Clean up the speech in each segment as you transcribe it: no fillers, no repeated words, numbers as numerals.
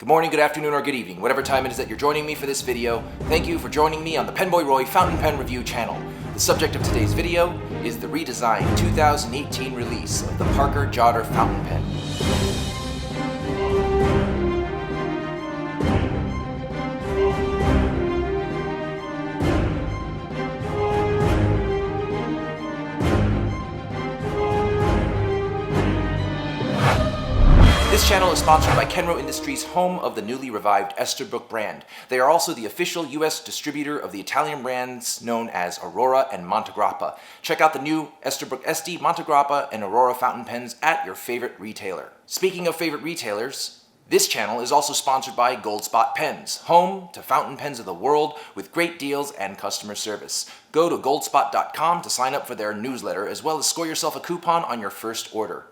Good morning, good afternoon, or good evening, whatever time it is that you're joining me for this video. Thank you for joining me on the PenBoyRoy Fountain Pen Review channel. The subject of today's video is the redesigned 2018 release of the Parker Jotter Fountain Pen. This channel is sponsored by Kenro Industries, home of the newly revived Esterbrook brand. They are also the official US distributor of the Italian brands known as Aurora and Montegrappa. Check out the new Esterbrook SD, Montegrappa, and Aurora fountain pens at your favorite retailer. Speaking of favorite retailers, this channel is also sponsored by Goldspot Pens, home to fountain pens of the world with great deals and customer service. Go to goldspot.com to sign up for their newsletter, as well as score yourself a coupon on your first order.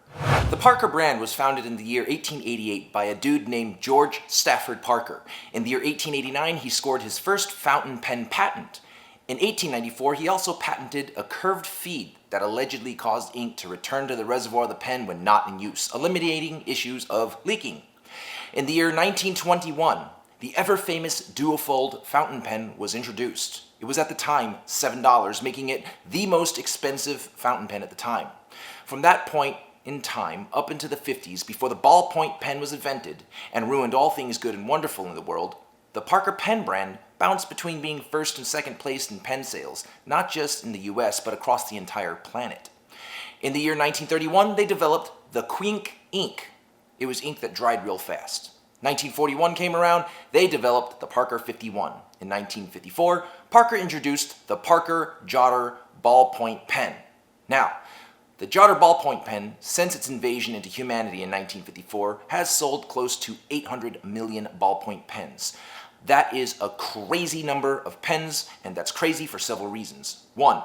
The Parker brand was founded in the year 1888 by a dude named George Stafford Parker. In the year 1889, he scored his first fountain pen patent. In 1894, he also patented a curved feed that allegedly caused ink to return to the reservoir of the pen when not in use, eliminating issues of leaking. In the year 1921, the ever-famous duofold fountain pen was introduced. It was at the time $7, making it the most expensive fountain pen at the time. From that point in time up into the 50s, before the ballpoint pen was invented and ruined all things good and wonderful in the world, the Parker pen brand bounced between being first and second place in pen sales, not just in the US, but across the entire planet. In the year 1931, they developed the Quink ink. It was ink that dried real fast. 1941 came around, they developed the Parker 51. In 1954, Parker introduced the Parker Jotter ballpoint pen. Now, the Jotter ballpoint pen, since its invasion into humanity in 1954, has sold close to 800 million ballpoint pens. That is a crazy number of pens, and that's crazy for several reasons. One,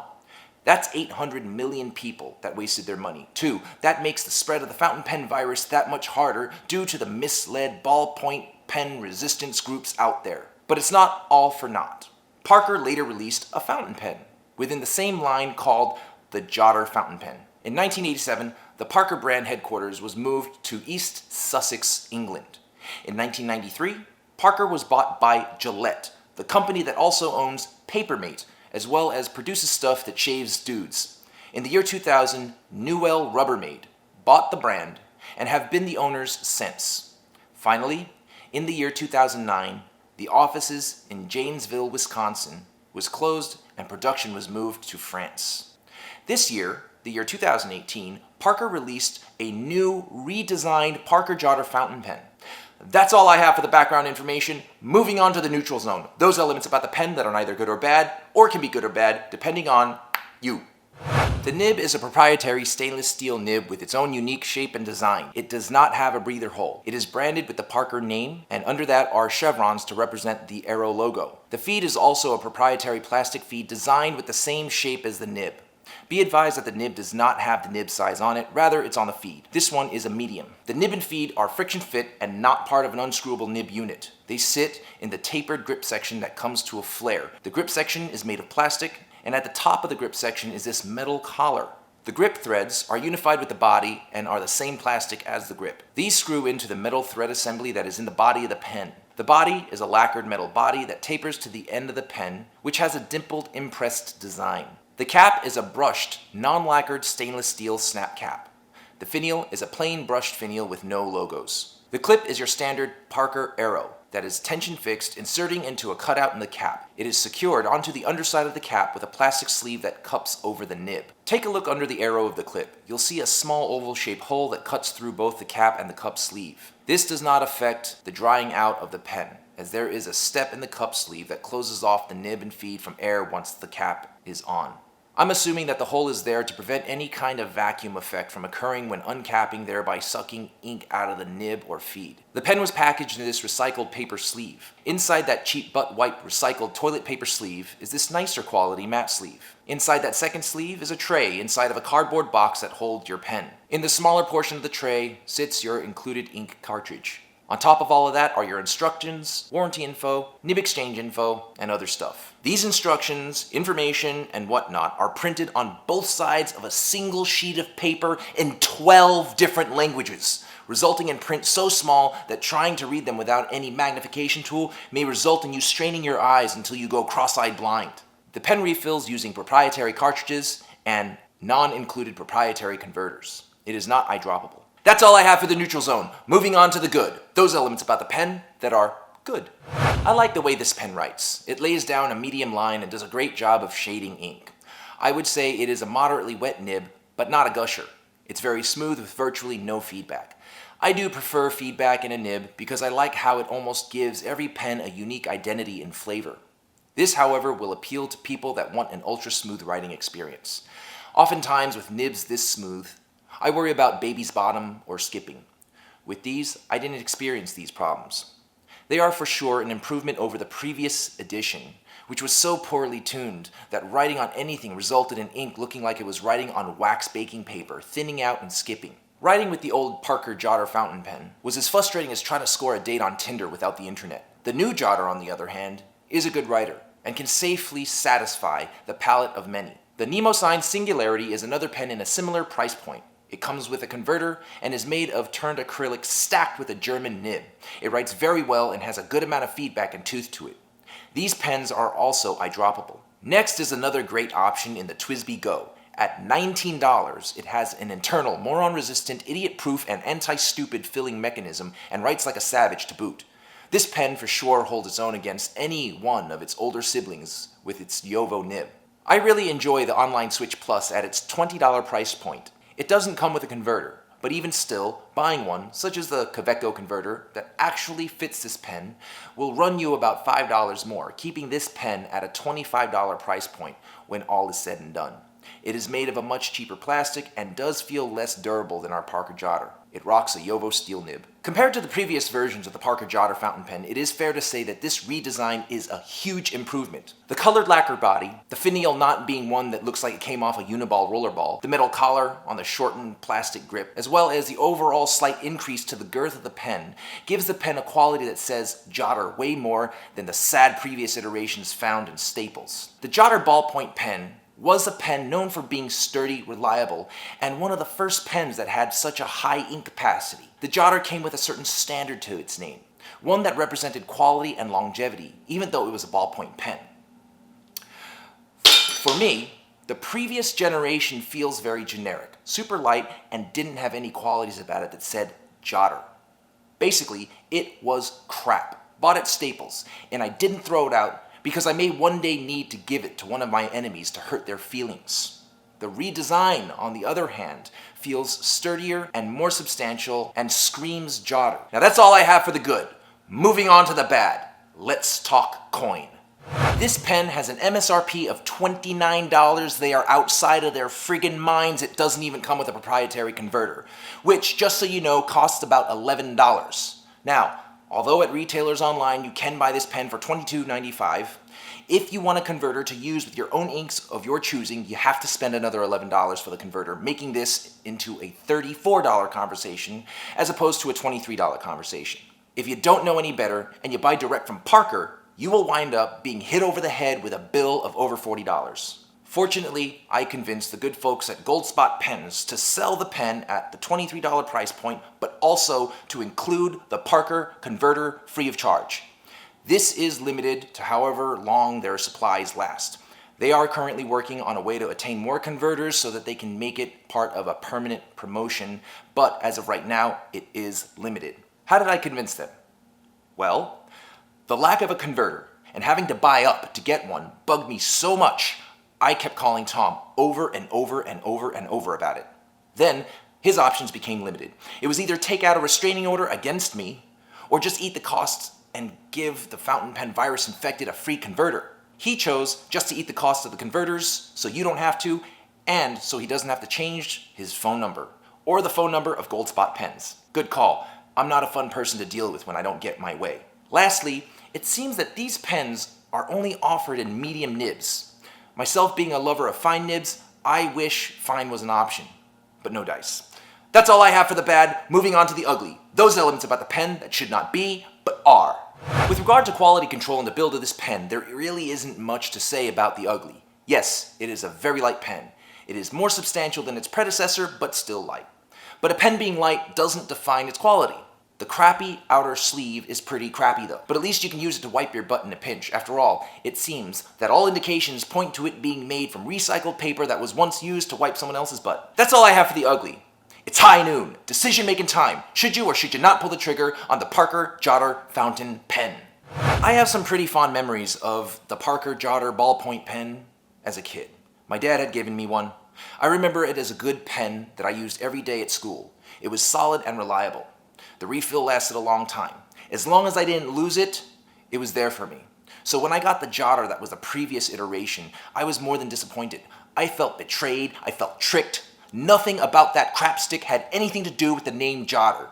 that's 800 million people that wasted their money. Two, that makes the spread of the fountain pen virus that much harder due to the misled ballpoint pen resistance groups out there. But it's not all for naught. Parker later released a fountain pen within the same line called the Jotter fountain pen. In 1987, the Parker brand headquarters was moved to East Sussex, England. In 1993, Parker was bought by Gillette, the company that also owns Papermate, as well as produces stuff that shaves dudes. In the year 2000, Newell Rubbermaid bought the brand and have been the owners since. Finally, in the year 2009, the offices in Janesville, Wisconsin was closed and production was moved to France. This year, the year 2018, Parker released a new redesigned Parker Jotter fountain pen. That's all I have for the background information. Moving on to the neutral zone. Those elements about the pen that are neither good or bad, or can be good or bad, depending on you. The nib is a proprietary stainless steel nib with its own unique shape and design. It does not have a breather hole. It is branded with the Parker name, and under that are chevrons to represent the arrow logo. The feed is also a proprietary plastic feed designed with the same shape as the nib. Be advised that the nib does not have the nib size on it, rather it's on the feed. This one is a medium. The nib and feed are friction fit and not part of an unscrewable nib unit. They sit in the tapered grip section that comes to a flare. The grip section is made of plastic, and at the top of the grip section is this metal collar. The grip threads are unified with the body and are the same plastic as the grip. These screw into the metal thread assembly that is in the body of the pen. The body is a lacquered metal body that tapers to the end of the pen, which has a dimpled impressed design. The cap is a brushed, non-lacquered stainless steel snap cap. The finial is a plain brushed finial with no logos. The clip is your standard Parker arrow that is tension fixed, inserting into a cutout in the cap. It is secured onto the underside of the cap with a plastic sleeve that cups over the nib. Take a look under the arrow of the clip. You'll see a small oval-shaped hole that cuts through both the cap and the cup sleeve. This does not affect the drying out of the pen, as there is a step in the cup sleeve that closes off the nib and feed from air once the cap is on. I'm assuming that the hole is there to prevent any kind of vacuum effect from occurring when uncapping, thereby sucking ink out of the nib or feed. The pen was packaged in this recycled paper sleeve. Inside that cheap butt wipe recycled toilet paper sleeve is this nicer quality matte sleeve. Inside that second sleeve is a tray inside of a cardboard box that holds your pen. In the smaller portion of the tray sits your included ink cartridge. On top of all of that are your instructions, warranty info, nib exchange info, and other stuff. These instructions, information, and whatnot are printed on both sides of a single sheet of paper in 12 different languages. resulting in print so small that trying to read them without any magnification tool may result in you straining your eyes until you go cross-eyed blind. The pen refills using proprietary cartridges and non-included proprietary converters. It is not eyedroppable. That's all I have for the neutral zone. Moving on to the good. Those elements about the pen that are good. I like the way this pen writes. It lays down a medium line and does a great job of shading ink. I would say it is a moderately wet nib, but not a gusher. It's very smooth with virtually no feedback. I do prefer feedback in a nib because I like how it almost gives every pen a unique identity and flavor. This, however, will appeal to people that want an ultra-smooth writing experience. Oftentimes with nibs this smooth, I worry about baby's bottom or skipping. With these, I didn't experience these problems. They are for sure an improvement over the previous edition, which was so poorly tuned that writing on anything resulted in ink looking like it was writing on wax baking paper, thinning out and skipping. Writing with the old Parker Jotter fountain pen was as frustrating as trying to score a date on Tinder without the internet. The new Jotter, on the other hand, is a good writer and can safely satisfy the palate of many. The Nemosign Singularity is another pen in a similar price point. It comes with a converter and is made of turned acrylic stacked with a German nib. It writes very well and has a good amount of feedback and tooth to it. These pens are also eyedroppable. Next is another great option in the TWSBI Go. At $19, it has an internal, moron-resistant, idiot-proof, and anti-stupid filling mechanism and writes like a savage to boot. This pen for sure holds its own against any one of its older siblings with its Yovo nib. I really enjoy the Online Switch Plus at its $20 price point. It doesn't come with a converter, but even still, buying one, such as the Kaweco converter, that actually fits this pen, will run you about $5 more, keeping this pen at a $25 price point when all is said and done. It is made of a much cheaper plastic and does feel less durable than our Parker Jotter. It rocks a Yovo steel nib. Compared to the previous versions of the Parker Jotter fountain pen, it is fair to say that this redesign is a huge improvement. The colored lacquer body, the finial not being one that looks like it came off a Uniball rollerball, the metal collar on the shortened plastic grip, as well as the overall slight increase to the girth of the pen, gives the pen a quality that says Jotter way more than the sad previous iterations found in Staples. The Jotter ballpoint pen was a pen known for being sturdy, reliable, and one of the first pens that had such a high ink capacity. The Jotter came with a certain standard to its name, one that represented quality and longevity, even though it was a ballpoint pen. For me, the previous generation feels very generic, super light, and didn't have any qualities about it that said Jotter. Basically, it was crap. Bought at Staples, and I didn't throw it out because I may one day need to give it to one of my enemies to hurt their feelings. The redesign, on the other hand, feels sturdier and more substantial and screams Jotter. Now that's all I have for the good. Moving on to the bad. Let's talk coin. This pen has an MSRP of $29. They are outside of their friggin' minds. It doesn't even come with a proprietary converter, which, just so you know, costs about $11. Now, although at retailers online you can buy this pen for $22.95, if you want a converter to use with your own inks of your choosing, you have to spend another $11 for the converter, making this into a $34 conversation as opposed to a $23 conversation. If you don't know any better and you buy direct from Parker, you will wind up being hit over the head with a bill of over $40. Fortunately, I convinced the good folks at Goldspot Pens to sell the pen at the $23 price point, but also to include the Parker converter free of charge. This is limited to however long their supplies last. They are currently working on a way to attain more converters so that they can make it part of a permanent promotion, but as of right now, it is limited. How did I convince them? Well, the lack of a converter and having to buy up to get one bugged me so much, I kept calling Tom over and over and over and over about it. Then, his options became limited. It was either take out a restraining order against me, or just eat the costs and give the fountain pen virus infected a free converter. He chose just to eat the cost of the converters, so you don't have to, and so he doesn't have to change his phone number, or the phone number of Goldspot Pens. Good call. I'm not a fun person to deal with when I don't get my way. Lastly, it seems that these pens are only offered in medium nibs. Myself being a lover of fine nibs, I wish fine was an option, but no dice. That's all I have for the bad. Moving on to the ugly. Those elements about the pen that should not be, but are. With regard to quality control and the build of this pen, there really isn't much to say about the ugly. Yes, it is a very light pen. It is more substantial than its predecessor, but still light. But a pen being light doesn't define its quality. The crappy outer sleeve is pretty crappy though, but at least you can use it to wipe your butt in a pinch. After all, it seems that all indications point to it being made from recycled paper that was once used to wipe someone else's butt. That's all I have for the ugly. It's high noon. Decision-making time. Should you or should you not pull the trigger on the Parker Jotter fountain pen? I have some pretty fond memories of the Parker Jotter ballpoint pen as a kid. My dad had given me one. I remember it as a good pen that I used every day at school. It was solid and reliable. The refill lasted a long time. As long as I didn't lose it, it was there for me. So when I got the Jotter that was the previous iteration, I was more than disappointed. I felt betrayed, I felt tricked. Nothing about that crapstick had anything to do with the name Jotter.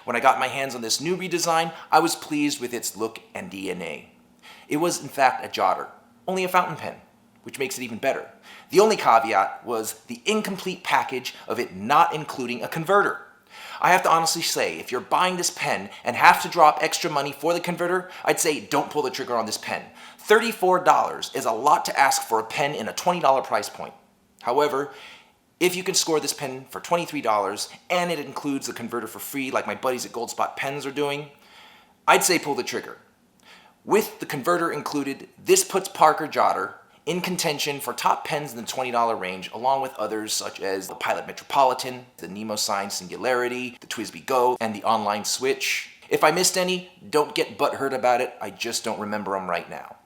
When I got my hands on this new redesign, I was pleased with its look and DNA. It was in fact a Jotter, only a fountain pen, which makes it even better. The only caveat was the incomplete package of it not including a converter. I have to honestly say, if you're buying this pen and have to drop extra money for the converter, I'd say don't pull the trigger on this pen. $34 is a lot to ask for a pen in a $20 price point. However, if you can score this pen for $23 and it includes the converter for free like my buddies at Gold Spot Pens are doing, I'd say pull the trigger. With the converter included, this puts Parker Jotter in contention for top pens in the $20 range, along with others such as the Pilot Metropolitan, the Nemo Sign Singularity, the TWSBI Go, and the Online Switch. If I missed any, don't get butthurt about it, I just don't remember them right now.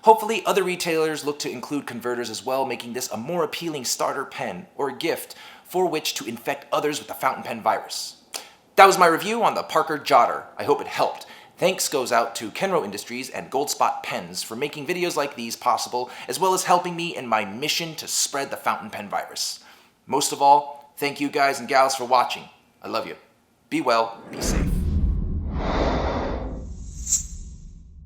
Hopefully other retailers look to include converters as well, making this a more appealing starter pen or gift for which to infect others with the fountain pen virus. That was my review on the Parker Jotter. I hope it helped. Thanks goes out to Kenro Industries and Gold Spot Pens for making videos like these possible, as well as helping me in my mission to spread the fountain pen virus. Most of all, thank you guys and gals for watching. I love you. Be well, be safe.